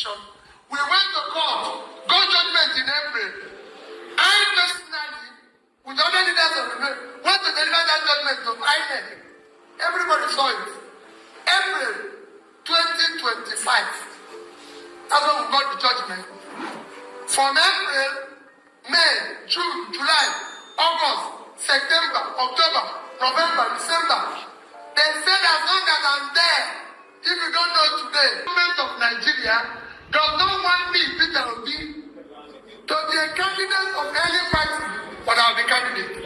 We went to court, got judgment in April. I personally, with other leaders of the way, went to deliver that judgment to INEC. Everybody saw it. April 2025. That's when we got the judgment. From April, May, June, July, August, September, October, November, December. They said as long as I'm there, if you don't know today, the government of Nigeria does not want me, Peter Obi, to be a candidate of any party, but I'll be candidate.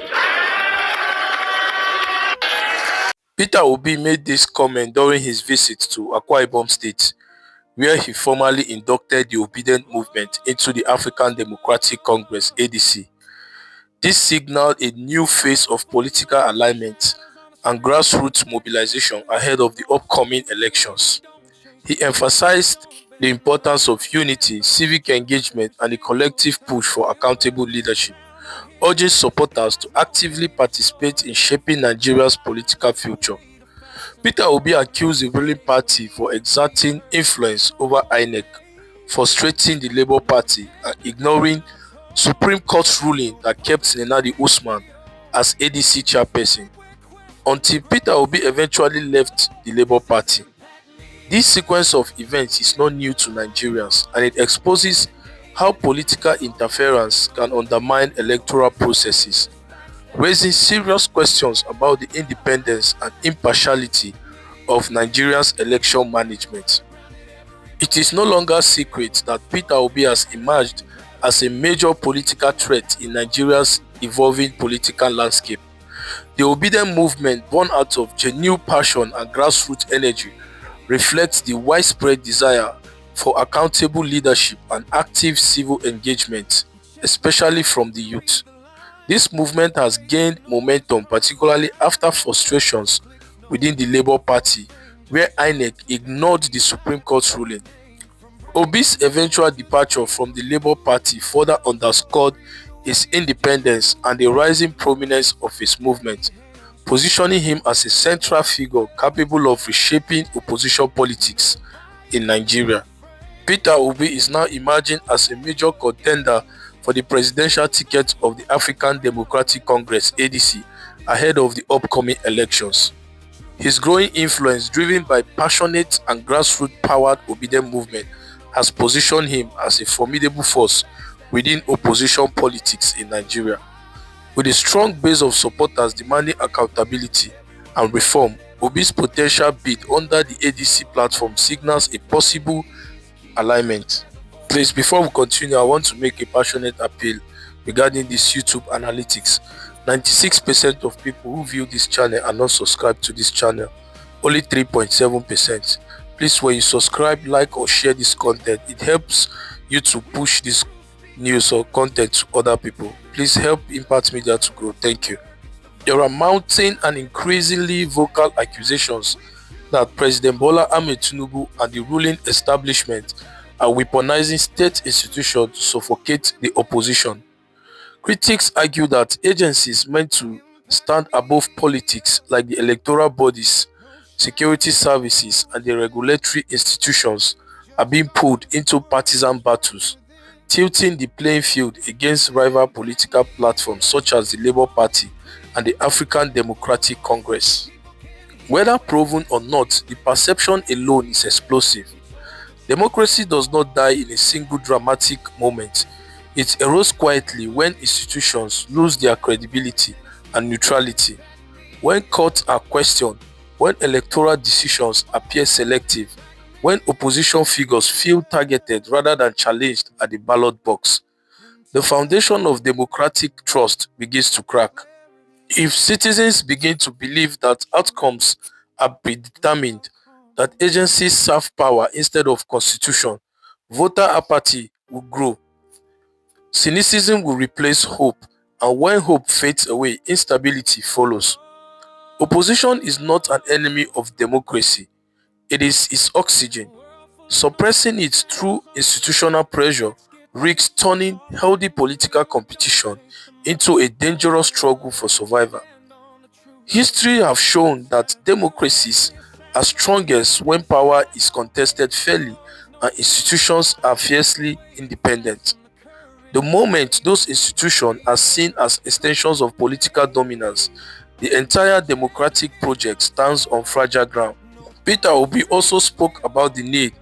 Peter Obi made this comment during his visit to Akwa Ibom State, where he formally inducted the Obedient Movement into the African Democratic Congress (ADC). This signaled a new phase of political alignment and grassroots mobilization ahead of the upcoming elections. He emphasized the importance of unity, civic engagement, and a collective push for accountable leadership, urging supporters to actively participate in shaping Nigeria's political future. Peter Obi accused the ruling party for exerting influence over INEC, frustrating the Labour Party, and ignoring Supreme Court's ruling that kept Nenadi Usman as ADC chairperson, until Peter Obi eventually left the Labour Party. This sequence of events is not new to Nigerians, and it exposes how political interference can undermine electoral processes, raising serious questions about the independence and impartiality of Nigeria's election management. It is no longer a secret that Peter Obi has emerged as a major political threat in Nigeria's evolving political landscape. The Obedient Movement, born out of genuine passion and grassroots energy, reflects the widespread desire for accountable leadership and active civil engagement, especially from the youth. This movement has gained momentum, particularly after frustrations within the Labour Party, where INEC ignored the Supreme Court's ruling. Obi's eventual departure from the Labour Party further underscored his independence and the rising prominence of his movement, positioning him as a central figure capable of reshaping opposition politics in Nigeria. Peter Obi is now emerging as a major contender for the presidential ticket of the African Democratic Congress (ADC) ahead of the upcoming elections. His growing influence, driven by passionate and grassroots-powered Obedient Movement, has positioned him as a formidable force within opposition politics in Nigeria. With a strong base of supporters demanding accountability and reform, Obi's potential bid under the ADC platform signals a possible alignment. Please, before we continue, I want to make a passionate appeal regarding this YouTube analytics. 96% of people who view this channel are not subscribed to this channel, only 3.7%. Please, when you subscribe, like or share this content, it helps you to push this news or content to other people. Please help Impact Media to grow. Thank you. There are mounting and increasingly vocal accusations that President Bola Ahmed Tinubu and the ruling establishment are weaponizing state institutions to suffocate the opposition. Critics argue that agencies meant to stand above politics, like the electoral bodies, security services, and the regulatory institutions, are being pulled into partisan battles, tilting the playing field against rival political platforms such as the Labour Party and the African Democratic Congress. Whether proven or not, the perception alone is explosive. Democracy does not die in a single dramatic moment. It erodes quietly when institutions lose their credibility and neutrality, when courts are questioned, when electoral decisions appear selective, when opposition figures feel targeted rather than challenged at the ballot box. The foundation of democratic trust begins to crack. If citizens begin to believe that outcomes are predetermined, that agencies serve power instead of constitution, voter apathy will grow. Cynicism will replace hope, and when hope fades away, instability follows. Opposition is not an enemy of democracy. It is its oxygen. Suppressing it through institutional pressure risks turning healthy political competition into a dangerous struggle for survival. History has shown that democracies are strongest when power is contested fairly and institutions are fiercely independent. The moment those institutions are seen as extensions of political dominance, the entire democratic project stands on fragile ground. Peter Obi also spoke about the need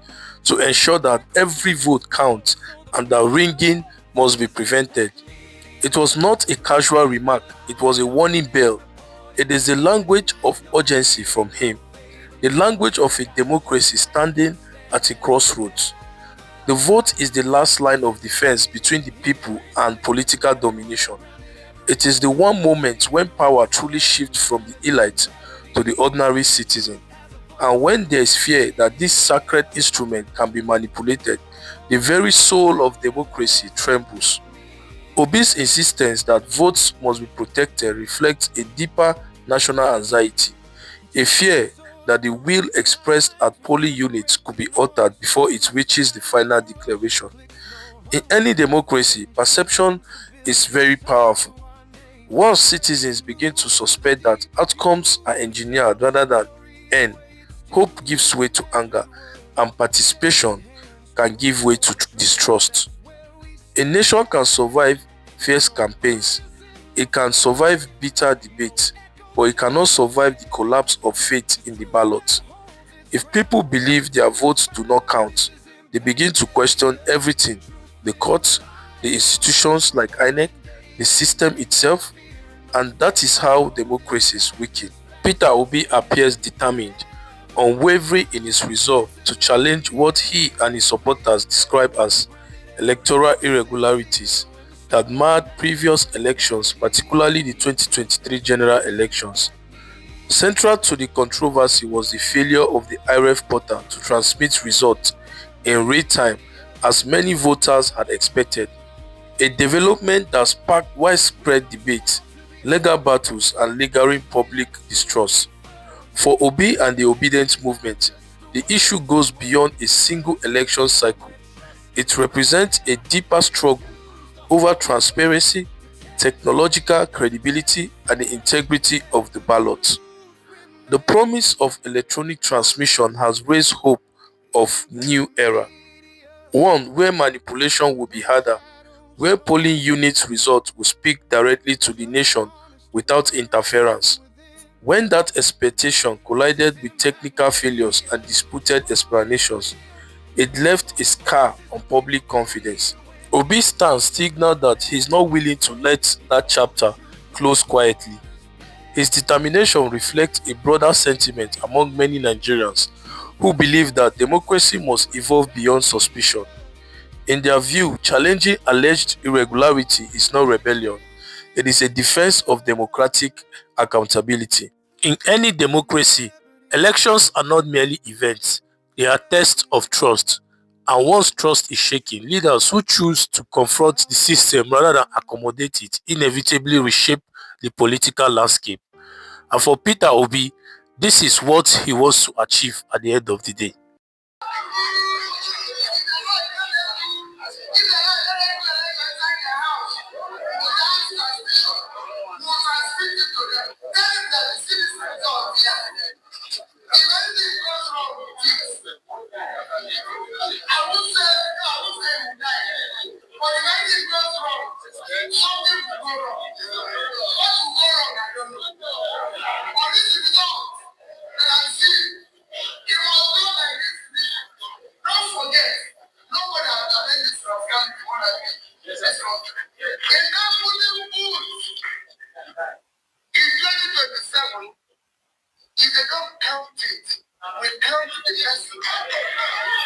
to ensure that every vote counts and that ringing must be prevented. It was not a casual remark, it was a warning bell. It is the language of urgency from him, the language of a democracy standing at a crossroads. The vote is the last line of defense between the people and political domination. It is the one moment when power truly shifts from the elite to the ordinary citizen. And when there is fear that this sacred instrument can be manipulated, the very soul of democracy trembles. Obi's insistence that votes must be protected reflects a deeper national anxiety, a fear that the will expressed at polling units could be altered before it reaches the final declaration. In any democracy, perception is very powerful. Once citizens begin to suspect that outcomes are engineered rather than end, hope gives way to anger, and participation can give way to distrust. A nation can survive fierce campaigns, it can survive bitter debates, but it cannot survive the collapse of faith in the ballot. If people believe their votes do not count, they begin to question everything: the courts, the institutions like INEC, the system itself, and that is how democracies weaken. Peter Obi appears determined, unwavering in his resolve to challenge what he and his supporters describe as electoral irregularities that marred previous elections, particularly the 2023 general elections. Central to the controversy was the failure of the IREF portal to transmit results in real time as many voters had expected, a development that sparked widespread debate, legal battles, and lingering public distrust. For Obi and the obedient movement, the issue goes beyond a single election cycle. It represents a deeper struggle over transparency, technological credibility, and the integrity of the ballot. The promise of electronic transmission has raised hope of new era, one where manipulation will be harder, where polling unit results will speak directly to the nation without interference. When that expectation collided with technical failures and disputed explanations, it left a scar on public confidence. Obi's stance signaled that he is not willing to let that chapter close quietly. His determination reflects a broader sentiment among many Nigerians who believe that democracy must evolve beyond suspicion. In their view, challenging alleged irregularity is not rebellion, it is a defense of democratic accountability. In any democracy, elections are not merely events, they are tests of trust. And once trust is shaken, leaders who choose to confront the system rather than accommodate it inevitably reshape the political landscape. And for Peter Obi, this is what he wants to achieve at the end of the day. If they don't count it, we count the person.